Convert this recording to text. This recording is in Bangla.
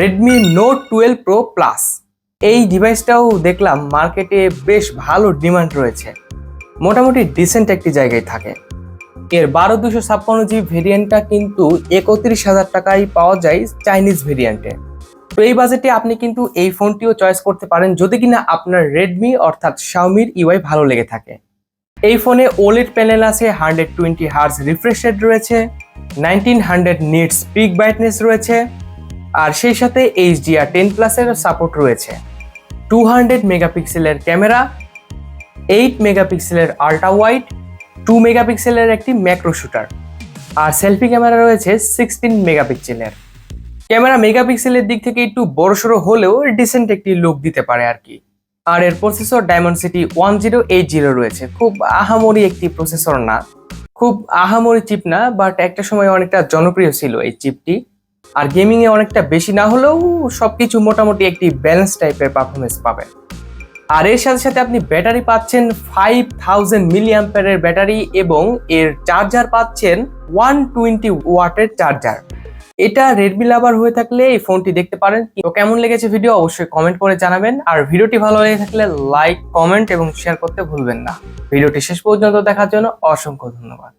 রেডমি নোট 12 প্রো প্লাস এই ডিভাইসটাও দেখলাম মার্কেটে বেশ ভালো ডিমান্ড রয়েছে, মোটামুটি ডিসেন্ট একটি জায়গায় থাকে। এর 12256 ভেরিয়েন্টটা কিন্তু 31,000 টাকায় পাওয়া যায় চাইনিজ ভেরিয়েন্টে। তো এই বাজেটে আপনি কিন্তু এই ফোনটিও চয়েস করতে পারেন যদি কিনা আপনার রেডমি অর্থাৎ শাওমির ইউআই ভালো লেগে থাকে। এই ফোনে ওলেড প্যানেল আছে, 120 হার্জ রিফ্রেশ রেট রয়েছে, 1900 নিটস পিক ব্রাইটনেস রয়েছে, আর সেই সাথে HDR10+ এর সাপোর্ট রয়েছে। 200 মেগাপিক্সেলের ক্যামেরা, 8 মেগাপিক্সেলের আল্ট্রা ওয়াইড, 2 মেগাপিক্সেলের একটি ম্যাক্রো শুটার, আর সেলফি ক্যামেরা রয়েছে 16 মেগাপিক্সেলের। ক্যামেরা মেগাপিক্সেলের দিক থেকে একটু বড়সড় হলেও ডিসেন্ট একটি লুক দিতে পারে আর কি। আর এর প্রসেসর ডায়মন্ডসিটি 1080 রয়েছে, খুব আহামরি একটি প্রসেসর না, খুব আহামরি চিপ না, বাট একটা সময় অনেকটা জনপ্রিয় ছিল এই চিপটি। আর গেমিং এ অনেকটা বেশি না হলেও সবকিছু মোটামুটি একটি ব্যালেন্স টাইপের পারফরমেন্স পাবেন। আর এর সাথে সাথে আপনি ব্যাটারি পাচ্ছেন 5000 মিলি অ্যাম্পিয়ারের ব্যাটারি এবং এর চার্জার পাচ্ছেন 120 ওয়াটের চার্জার। এটা রেডমি লাভার হয়ে থাকলে এই ফোনটি দেখতে পারেন। তো কেমন লেগেছে ভিডিও অবশ্যই কমেন্ট করে জানাবেন, আর ভিডিওটি ভালো লেগে থাকলে লাইক, কমেন্ট এবং শেয়ার করতে ভুলবেন না। ভিডিওটি শেষ পর্যন্ত দেখার জন্য অসংখ্য ধন্যবাদ।